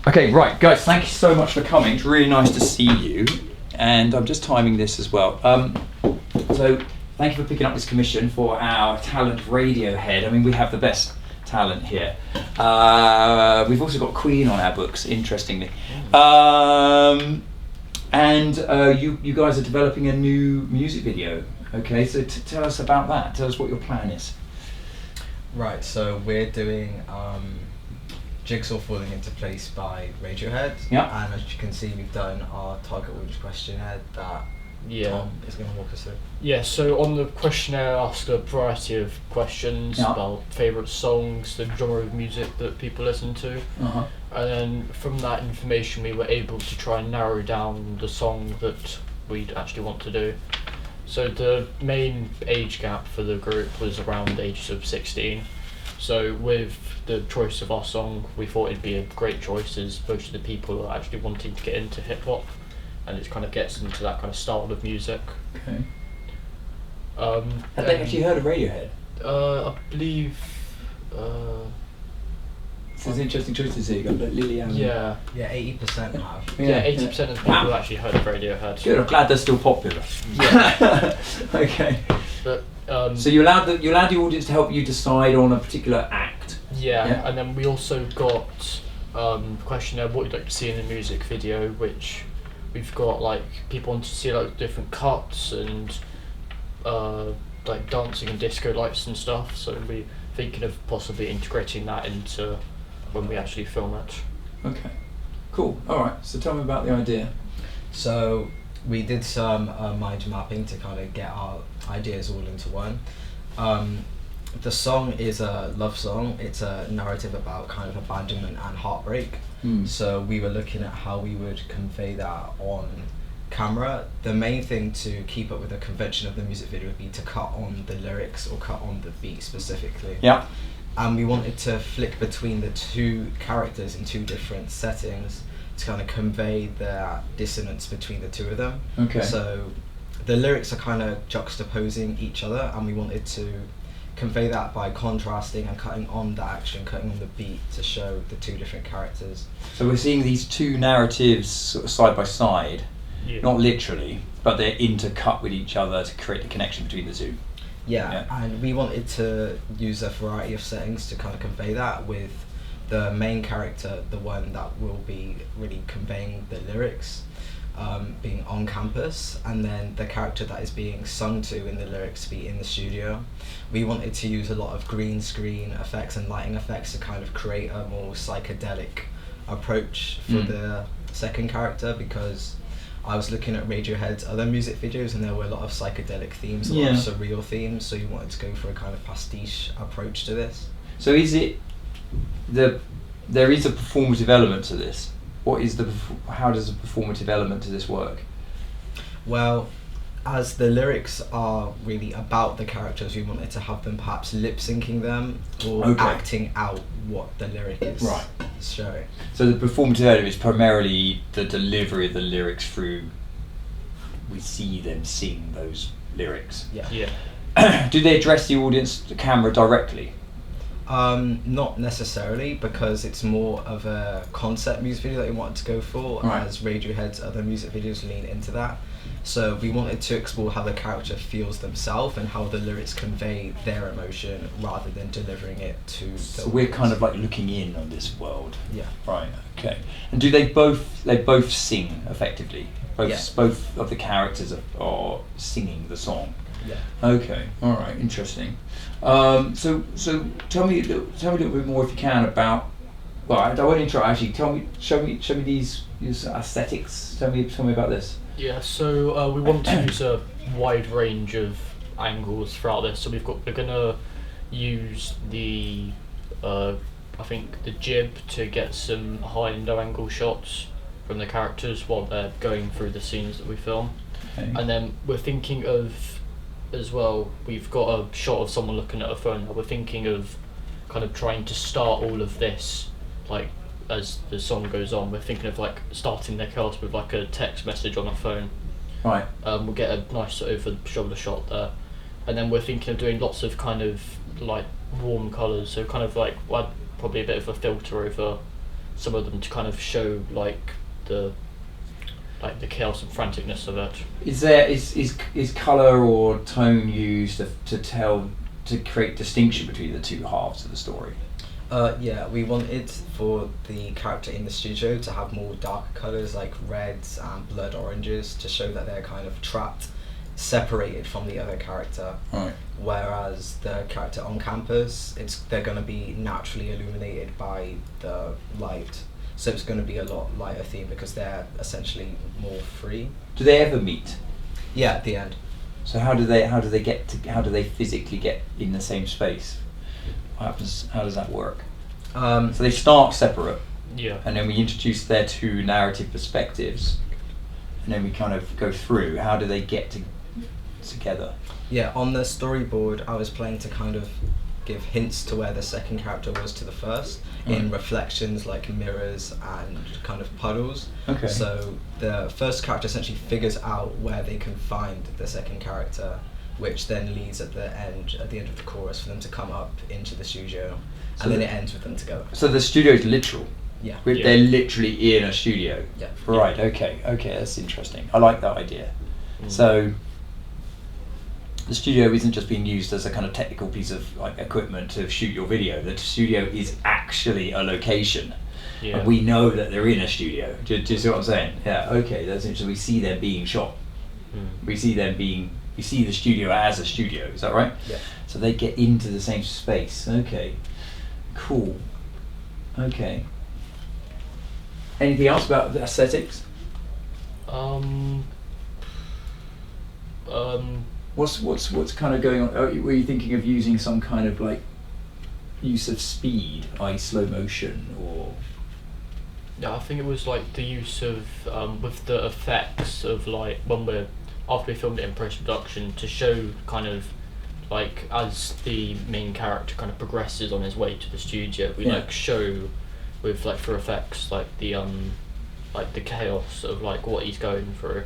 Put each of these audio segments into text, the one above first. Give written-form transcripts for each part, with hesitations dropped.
Okay, right, guys, thank you so much for coming. It's really nice to see you. And I'm just timing this as well. So thank you for picking up this commission for our talent radio head. I mean, we have the best talent here. We've also got Queen on our books, interestingly. And you guys are developing a new music video. Okay, so tell us about that. Tell us what your plan is. Right, so we're doing Jigsaw Falling Into Place by Radiohead. Yeah. And as you can see, we've done our target audience questionnaire that Tom is going to walk us through. Yeah, so on the questionnaire I asked a variety of questions about favourite songs, the genre of music that people listen to. Uh-huh. And then from that information we were able to try and narrow down the song that we'd actually want to do. So the main age gap for the group was around the ages of 16. So with the choice of our song, we thought it'd be a great choice as most of the people are actually wanting to get into hip hop, and it kind of gets into that kind of style of music. Okay. Have they actually heard of Radiohead? I believe. It's an interesting choice to see. You got like Lily Allen. Yeah. Yeah, 80% have. Yeah, 80% of the people actually heard of Radiohead. Good. I'm glad they're still popular. Yeah. Okay. But so you allowed the audience to help you decide on a particular act. Yeah. And then we also got questionnaire what you'd like to see in the music video, which we've got like people want to see like different cuts and like dancing and disco lights and stuff. So we're thinking of possibly integrating that into when we actually film it. Okay. Cool. All right. So tell me about the idea. So we did some mind mapping to kind of get our ideas all into one. The song is a love song. It's a narrative about kind of abandonment and heartbreak. So we were looking at how we would convey that on camera. The main thing to keep up with the convention of the music video would be to cut on the lyrics or cut on the beat specifically. Yeah. And we wanted to flick between the two characters in two different settings to kind of convey the dissonance between the two of them. Okay. So the lyrics are kind of juxtaposing each other, and we wanted to convey that by contrasting and cutting on the action, cutting on the beat to show the two different characters. So we're seeing these two narratives sort of side by side, not literally, but they're intercut with each other to create the connection between the two. Yeah, and we wanted to use a variety of settings to kind of convey that, with the main character, the one that will be really conveying the lyrics, being on campus, and then the character that is being sung to in the lyrics be in the studio. We wanted to use a lot of green screen effects and lighting effects to kind of create a more psychedelic approach for the second character, because I was looking at Radiohead's other music videos and there were a lot of psychedelic themes, a lot of surreal themes, so you wanted to go for a kind of pastiche approach to this. So is it there is a performative element to this? How does the performative element to this work? Well, as the lyrics are really about the characters, we wanted to have them perhaps lip syncing them or acting out what the lyric is showing. So the performative element is primarily the delivery of the lyrics through. We see them sing those lyrics. Yeah. Do they address the audience, the camera directly? Not necessarily, because it's more of a concept music video that we wanted to go for, as Radiohead's other music videos lean into that. So we wanted to explore how the character feels themselves and how the lyrics convey their emotion rather than delivering it to the So we're kind of like looking in on this world. Yeah. Right. Okay. And do they both sing effectively? Both of the characters are singing the song. Yeah. Okay. All right. Interesting. So tell me a little bit more if you can about. Well, I won't intro. Actually, show me these aesthetics. Tell me about this. Yeah. So we want to use a wide range of angles throughout this. So we're gonna use the I think the jib to get some high and low angle shots from the characters while they're going through the scenes that we film. Okay. And then we're thinking of, as well, we've got a shot of someone looking at a phone. We're thinking of kind of trying to start all of this, like as the song goes on. We're thinking of like starting their cast with like a text message on a phone. Right. We'll get a nice over shoulder shot there, and then we're thinking of doing lots of kind of like warm colours. So kind of like probably a bit of a filter over some of them to kind of show like the chaos and franticness of it. Is colour or tone used to create distinction between the two halves of the story? Yeah, we wanted for the character in the studio to have more darker colours like reds and blood oranges to show that they're kind of trapped, separated from the other character. Right. Whereas the character on campus, they're going to be naturally illuminated by the light. So it's going to be a lot lighter theme because they're essentially more free. Do they ever meet? Yeah, at the end. So how do they physically get in the same space? How does that work? So they start separate, Yeah. and then we introduce their two narrative perspectives, and then we kind of go through. How do they get together? Yeah, on the storyboard, I was playing to kind of give hints to where the second character was to the first in reflections like mirrors and kind of puddles. Okay. So the first character essentially figures out where they can find the second character, which then leads at the end of the chorus for them to come up into the studio, So and then it ends with them together. So the studio is literal. Yeah. Yeah. They're literally in a studio. Yeah. Right. Okay. That's interesting. I like that idea. Mm. So the studio isn't just being used as a kind of technical piece of like equipment to shoot your video. The studio is actually a location. Yeah. And we know that they're in a studio. Do you see what I'm saying? Yeah. Okay. That's interesting. We see them being shot. Mm. We see the studio as a studio. Is that right? Yeah. So they get into the same space. Okay. Cool. Okay. Anything else about the aesthetics? What's kind of going on? Were you thinking of using some kind of like use of speed, i.e. slow motion, or? Yeah, I think it was like the use of with the effects of like after we filmed it in post-production to show kind of like as the main character kind of progresses on his way to the studio, we like show with like for effects like the chaos of like what he's going through,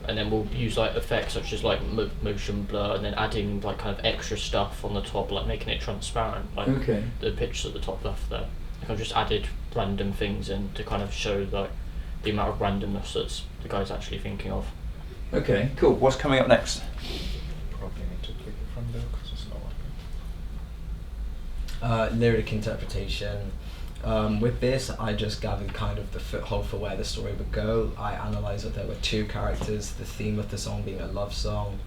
and then we'll use like effects such as like motion blur, and then adding like kind of extra stuff on the top, like making it transparent, like the pictures at the top left there. Like I've just added random things in to kind of show like the amount of randomness that the guy's actually thinking of. Okay, cool. What's coming up next? Probably need to click it from there because it's not working. Lyric interpretation. With this, I just gathered kind of the foothold for where the story would go. I analysed that there were two characters, the theme of the song being a love song,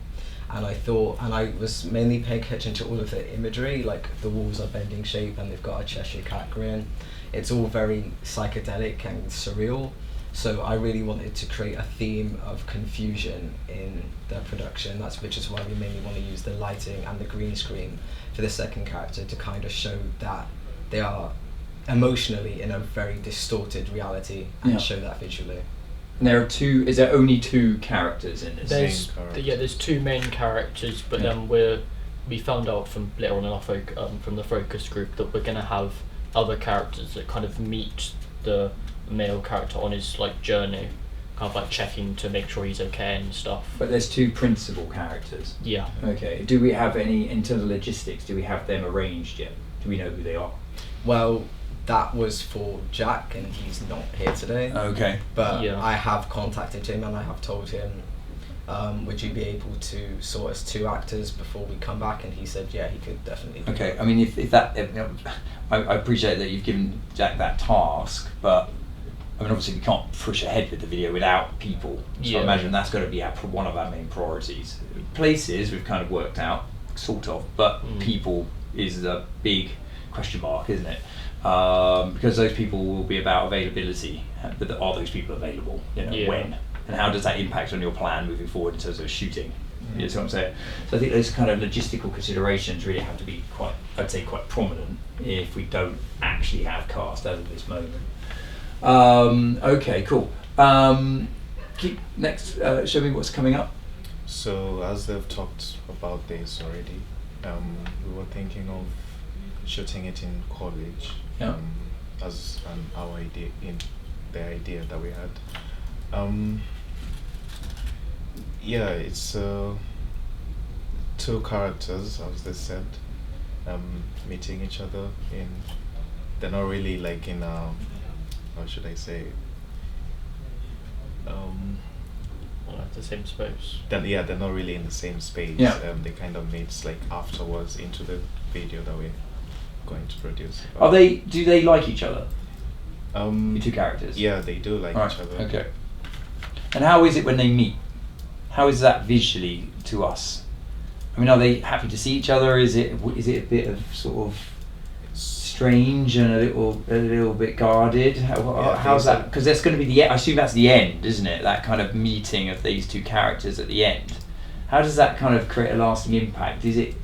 and I was mainly paying attention to all of the imagery, like the walls are bending shape and they've got a Cheshire cat grin. It's all very psychedelic and surreal. So I really wanted to create a theme of confusion in the production. Which is why we mainly want to use the lighting and the green screen for the second character to kind of show that they are emotionally in a very distorted reality and show that visually. And is there only two characters in this? There's two main characters, but then we found out from later on in our from the focus group that we're going to have other characters that kind of meet the male character on his like journey, kind of like checking to make sure he's okay and stuff. But there's two principal characters. Yeah. Okay. Do we have any, in terms of logistics, do we have them arranged yet? Do we know who they are? Well, that was for Jack and he's not here today. Okay. But I have contacted him and I have told him, would you be able to sort us two actors before we come back? And he said, yeah, he could definitely do Okay. that. I mean, I appreciate that you've given Jack that task, but I mean, obviously we can't push ahead with the video without people. So I imagine that's going to be one of our main priorities. Places we've kind of worked out, sort of, but people is a big question mark, isn't it? Because those people will be about availability, but are those people available? When? And how does that impact on your plan moving forward in terms of shooting? You know what I'm saying? So I think those kind of logistical considerations really have to be quite prominent if we don't actually have cast as of this moment. Okay, cool. Next, show me what's coming up. So as they've talked about this already, we were thinking of shooting it in college. As our idea, in the idea that we had. It's two characters, as they said, meeting each other in they're not really like in how should I say? Like the same space. Then yeah, they're not really in the same space. Yeah. They kind of meet like afterwards into the video that we're going to produce. Are they? Do they like each other? The two characters. Yeah, they do like Right, each other. okay. And how is it when they meet? How is that visually to us? I mean, are they happy to see each other? Is it a bit of sort of strange and a little bit guarded? How's that? Because that's going to be the. I assume that's the end, isn't it? That kind of meeting of these two characters at the end. How does that kind of create a lasting impact? Is it?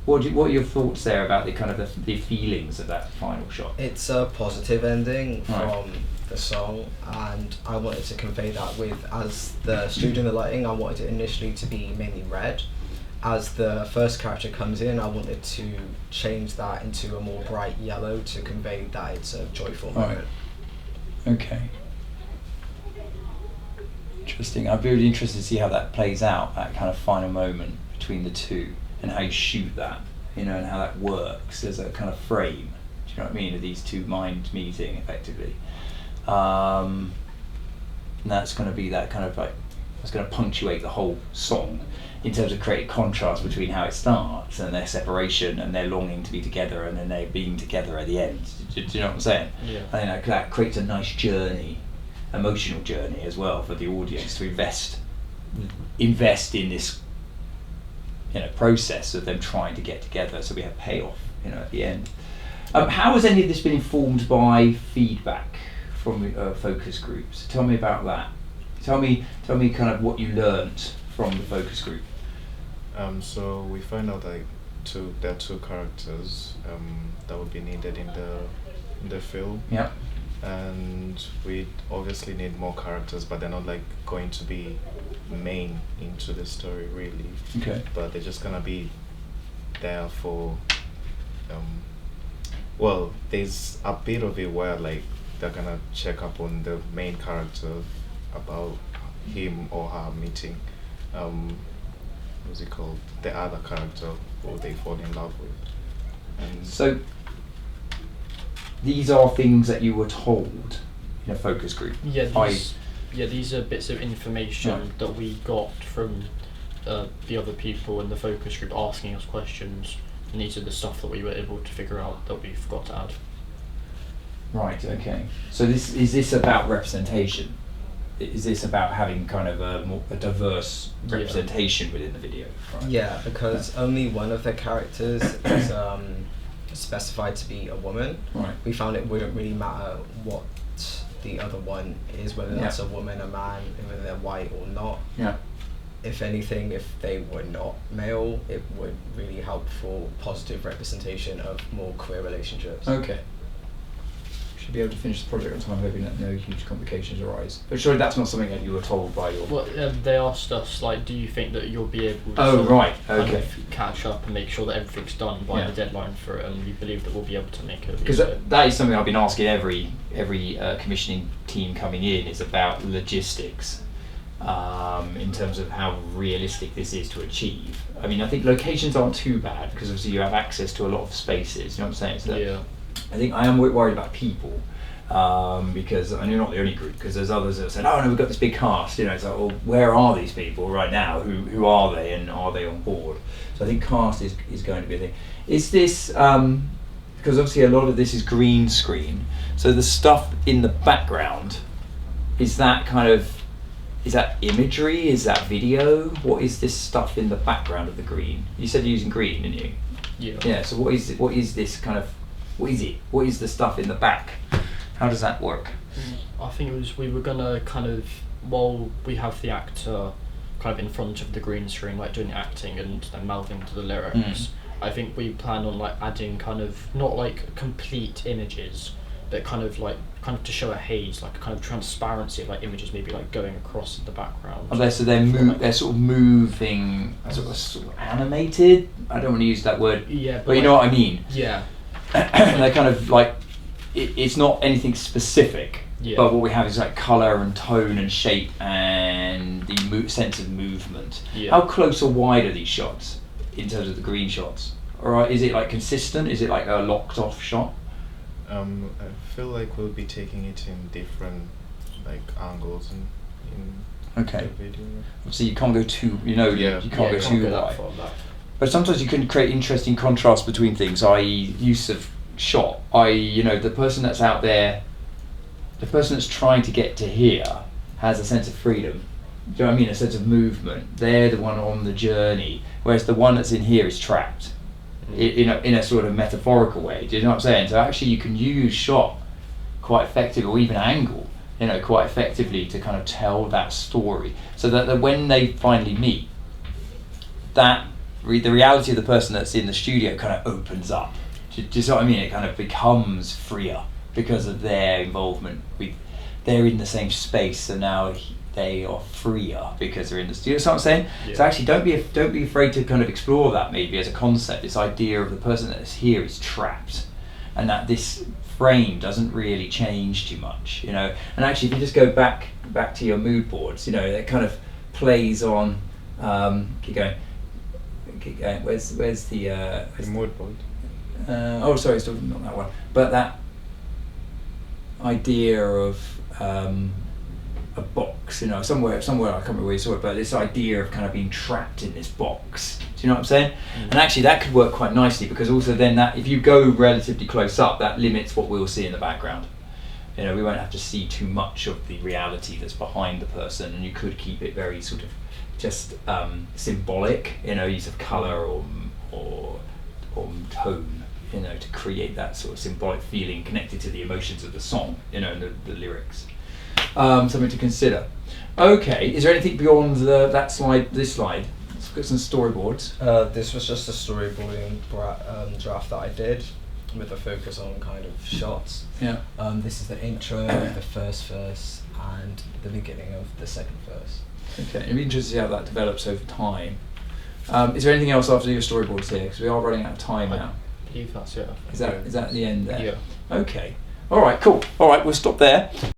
What are your thoughts there about the kind of the feelings of that final shot? It's a positive ending Right. from the song, and I wanted to convey that with, as the studio lighting, I wanted it initially to be mainly red. As the first character comes in, I wanted to change that into a more bright yellow to convey that it's a joyful moment. Okay. Interesting. I'd be really interested to see how that plays out, that kind of final moment between the two, and how you shoot that, and how that works as a kind of frame. Do you know what I mean? Of these two minds meeting effectively. And that's going to be that kind of like, that's going to punctuate the whole song in terms of creating contrast between how it starts and their separation and their longing to be together and then their being together at the end. Do you know what I'm saying? Yeah. I think that creates a nice journey, emotional journey as well for the audience to invest in this process of them trying to get together, so we have payoff at the end. How has any of this been informed by feedback from focus groups? Tell me about that. Tell me kind of what you learnt from the focus group. So we find out that there are two characters that would be needed in the film. Yeah. And we obviously need more characters, but they're not like going to be main into the story really. Okay. But they're just gonna be there for well, there's a bit of it where like they're gonna check up on the main character about him or her meeting what's it called, the other character who they fall in love with. And So these are things that you were told in a focus group. These are bits of information that we got from the other people in the focus group asking us questions, and these are the stuff that we were able to figure out that we forgot to add. Right. Okay. So is this about representation? Is this about having kind of a diverse representation within the video? Right. Yeah, because only one of the characters is specified to be a woman. Right. We found it wouldn't really matter what the other one is, whether that's a woman, a man, whether they're white or not. Yeah. If anything, if they were not male, it would really help for positive representation of more queer relationships. Okay. Should be able to finish the project on time, hoping that no huge complications arise. But surely that's not something that you were told by your. Well, they asked us, like, do you think that you'll be able to Oh, right, kind okay. of catch up and make sure that everything's done by the deadline for it, and we believe that we'll be able to make it. Because that is something I've been asking every commissioning team coming in, is about logistics, in terms of how realistic this is to achieve. I mean, I think locations aren't too bad because obviously you have access to a lot of spaces. You know what I'm saying? So Yeah. I think I am worried about people, because and you're not the only group, because there's others that said, oh no, we've got this big cast. It's like, well, where are these people right now? Who are they, and are they on board? So I think cast is going to be a thing. Is this because obviously a lot of this is green screen, so the stuff in the background, is that imagery? Is that video? What is this stuff in the background of the green? You said you're using green, didn't you? Yeah. Yeah. So what is this kind of? What is it? What is the stuff in the back? How does that work? I think it was, we were gonna kind of, while we have the actor kind of in front of the green screen, like doing acting and then mouthing to the lyrics, I think we plan on like adding kind of, not like complete images, but kind of to show a haze, like a kind of transparency of like images maybe like going across the background. Oh, so they're sort of moving, sort of animated. I don't want to use that word. Yeah. But you know what I mean. Yeah. They're kind of like, it's not anything specific, but what we have is like colour and tone and shape and the sense of movement. Yeah. How close or wide are these shots in terms of the green shots? Or is it like consistent? Is it like a locked off shot? I feel like we'll be taking it in different like angles in Okay. the video. Obviously, you can't go too. Yeah. You can't go too that wide. far back. But sometimes you can create interesting contrasts between things, i.e., use of shot, i.e., the person that's out there, the person that's trying to get to here has a sense of freedom. Do you know what I mean? A sense of movement. They're the one on the journey, whereas the one that's in here is trapped. In a sort of metaphorical way. Do you know what I'm saying? So actually, you can use shot quite effectively, or even angle, quite effectively to kind of tell that story, so that when they finally meet, that the reality of the person that's in the studio kind of opens up. Do you see what I mean? It kind of becomes freer because of their involvement with. They're in the same space, so now they are freer because they're in the studio. See what I'm saying? Yeah. So actually, don't be afraid to kind of explore that maybe as a concept. This idea of the person that's here is trapped, and that this frame doesn't really change too much, And actually, if you just go back to your mood boards, it kind of plays on. Keep going. Where's the mood board. oh, sorry, it's not that one. But that idea of a box, somewhere I can't remember where you saw it, but this idea of kind of being trapped in this box. Do you know what I'm saying? And actually, that could work quite nicely because also then that if you go relatively close up, that limits what we'll see in the background. We won't have to see too much of the reality that's behind the person, and you could keep it very sort of just symbolic, use of colour or tone, to create that sort of symbolic feeling connected to the emotions of the song, and the lyrics. Something to consider. Okay, is there anything beyond this slide? Let's get some storyboards. This was just a storyboarding draft that I did with a focus on kind of shots. Yeah. This is the intro, the first verse, and the beginning of the second verse. Okay, it'd be interesting to see how that develops over time. Is there anything else after your storyboards here? Because we are running out of time now. I believe that's it. Is that the end there? Yeah. Okay. All right, cool. All right, we'll stop there.